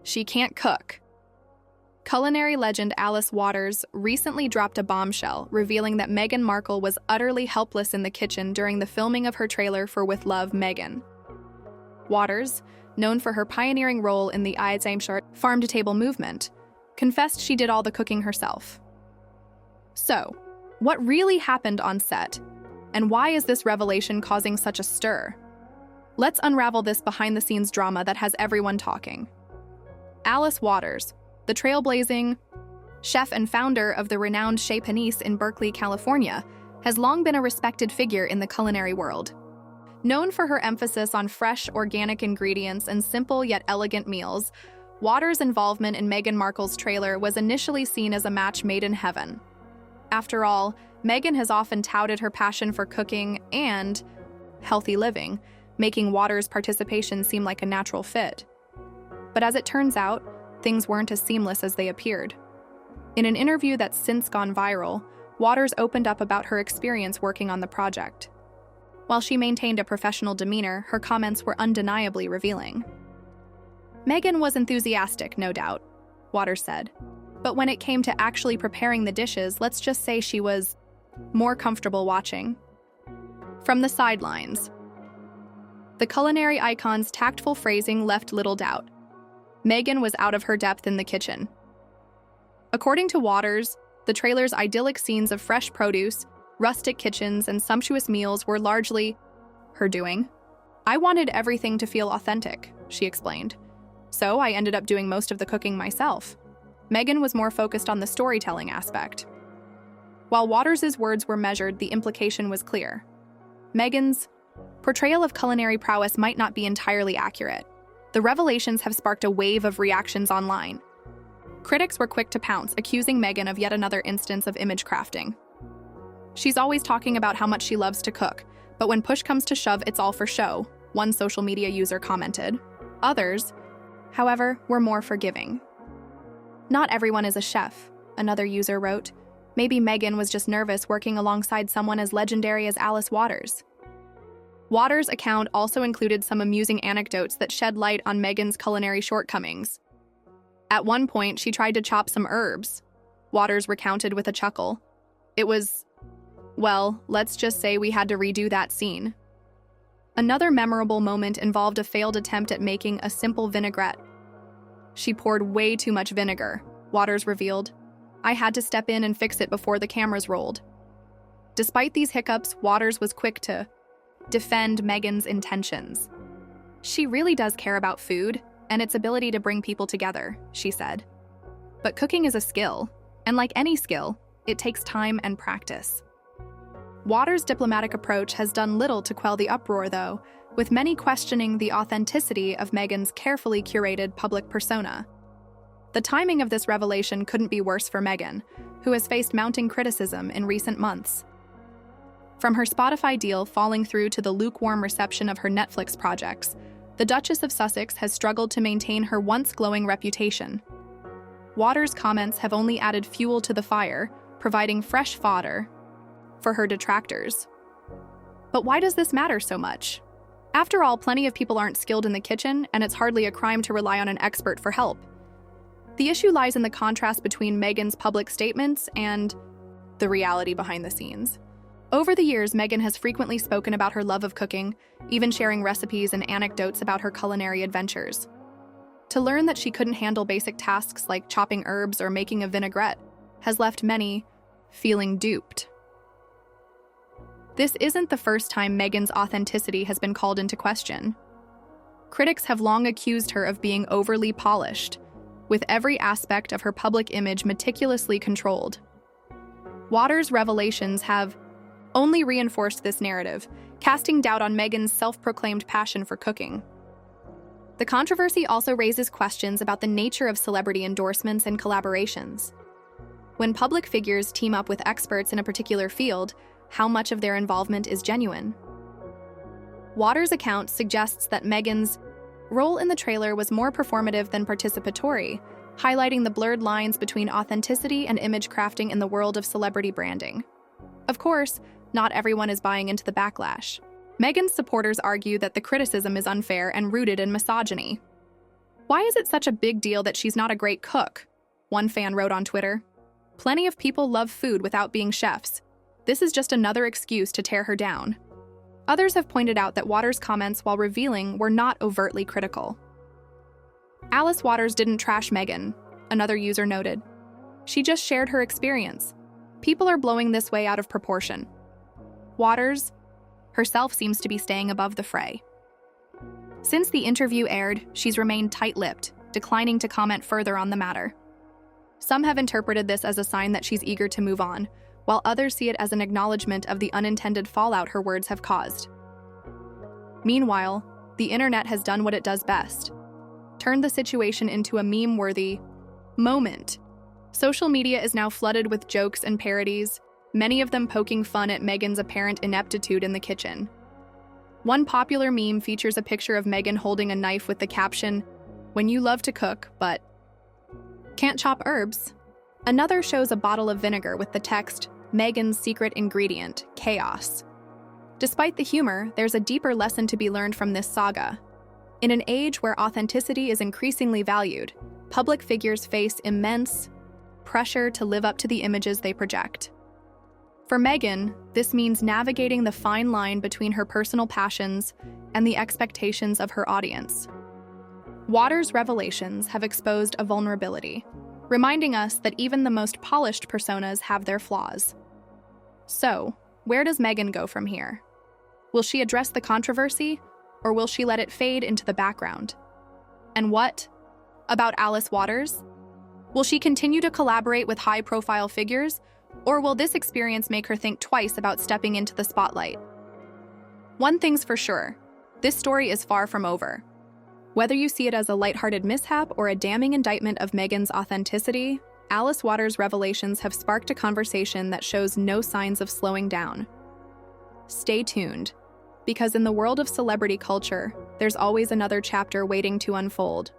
She can't cook. Culinary legend Alice Waters recently dropped a bombshell, revealing that Meghan Markle was utterly helpless in the kitchen during the filming of her trailer for With Love, Meghan. Waters, known for her pioneering role in the farm-to-table movement, confessed she did all the cooking herself. So, what really happened on set? And why is this revelation causing such a stir? Let's unravel this behind-the-scenes drama that has everyone talking. Alice Waters, the trailblazing chef and founder of the renowned Chez Panisse in Berkeley, California, has long been a respected figure in the culinary world. Known for her emphasis on fresh, organic ingredients and simple yet elegant meals, Waters' involvement in Meghan Markle's trailer was initially seen as a match made in heaven. After all, Meghan has often touted her passion for cooking and healthy living, making Waters' participation seem like a natural fit. But as it turns out, things weren't as seamless as they appeared. In an interview that's since gone viral, Waters opened up about her experience working on the project. While she maintained a professional demeanor, her comments were undeniably revealing. Meghan was enthusiastic, no doubt, Waters said. But when it came to actually preparing the dishes, let's just say she was more comfortable watching. From the sidelines. The culinary icon's tactful phrasing left little doubt. Meghan was out of her depth in the kitchen. According to Waters, the trailer's idyllic scenes of fresh produce, rustic kitchens, and sumptuous meals were largely her doing. I wanted everything to feel authentic, she explained. So I ended up doing most of the cooking myself. Meghan was more focused on the storytelling aspect. While Waters' words were measured, the implication was clear. Meghan's portrayal of culinary prowess might not be entirely accurate. The revelations have sparked a wave of reactions online. Critics were quick to pounce, accusing Meghan of yet another instance of image crafting. She's always talking about how much she loves to cook, but when push comes to shove, it's all for show, one social media user commented. Others, however, were more forgiving. Not everyone is a chef, another user wrote. Maybe Meghan was just nervous working alongside someone as legendary as Alice Waters. Waters' account also included some amusing anecdotes that shed light on Meghan's culinary shortcomings. At one point, she tried to chop some herbs. Waters recounted with a chuckle. It was, well, let's just say we had to redo that scene. Another memorable moment involved a failed attempt at making a simple vinaigrette. She poured way too much vinegar, Waters revealed. I had to step in and fix it before the cameras rolled. Despite these hiccups, Waters was quick to defend Meghan's intentions. She really does care about food and its ability to bring people together, she said. But cooking is a skill, and like any skill, it takes time and practice. Waters' diplomatic approach has done little to quell the uproar, though, with many questioning the authenticity of Meghan's carefully curated public persona. The timing of this revelation couldn't be worse for Meghan, who has faced mounting criticism in recent months. From her Spotify deal falling through to the lukewarm reception of her Netflix projects, the Duchess of Sussex has struggled to maintain her once glowing reputation. Waters' comments have only added fuel to the fire, providing fresh fodder for her detractors. But why does this matter so much? After all, plenty of people aren't skilled in the kitchen, and it's hardly a crime to rely on an expert for help. The issue lies in the contrast between Meghan's public statements and the reality behind the scenes. Over the years, Meghan has frequently spoken about her love of cooking, even sharing recipes and anecdotes about her culinary adventures. To learn that she couldn't handle basic tasks like chopping herbs or making a vinaigrette has left many feeling duped. This isn't the first time Meghan's authenticity has been called into question. Critics have long accused her of being overly polished, with every aspect of her public image meticulously controlled. Waters' revelations have only reinforced this narrative, casting doubt on Meghan's self-proclaimed passion for cooking. The controversy also raises questions about the nature of celebrity endorsements and collaborations. When public figures team up with experts in a particular field, how much of their involvement is genuine? Waters' account suggests that Meghan's role in the trailer was more performative than participatory, highlighting the blurred lines between authenticity and image crafting in the world of celebrity branding. Of course, not everyone is buying into the backlash. Meghan's supporters argue that the criticism is unfair and rooted in misogyny, Why is it such a big deal that she's not a great cook? One fan wrote on Twitter. Plenty of people love food without being chefs. This is just another excuse to tear her down. Others have pointed out that Waters' comments while revealing were not overtly critical. Alice Waters didn't trash Meghan, another user noted. She just shared her experience. People are blowing this way out of proportion. Waters herself seems to be staying above the fray. Since the interview aired, she's remained tight-lipped, declining to comment further on the matter. Some have interpreted this as a sign that she's eager to move on, while others see it as an acknowledgement of the unintended fallout her words have caused. Meanwhile, the internet has done what it does best: turned the situation into a meme-worthy moment. Social media is now flooded with jokes and parodies, many of them poking fun at Meghan's apparent ineptitude in the kitchen. One popular meme features a picture of Meghan holding a knife with the caption, "When you love to cook, but can't chop herbs." Another shows a bottle of vinegar with the text, "Meghan's secret ingredient, chaos." Despite the humor, there's a deeper lesson to be learned from this saga. In an age where authenticity is increasingly valued, public figures face immense pressure to live up to the images they project. For Meghan, this means navigating the fine line between her personal passions and the expectations of her audience. Waters' revelations have exposed a vulnerability, reminding us that even the most polished personas have their flaws. So, where does Meghan go from here? Will she address the controversy, or will she let it fade into the background? And what about Alice Waters? Will she continue to collaborate with high-profile figures, or will this experience make her think twice about stepping into the spotlight? One thing's for sure, this story is far from over. Whether you see it as a lighthearted mishap or a damning indictment of Meghan's authenticity, Alice Waters' revelations have sparked a conversation that shows no signs of slowing down. Stay tuned, because in the world of celebrity culture, there's always another chapter waiting to unfold.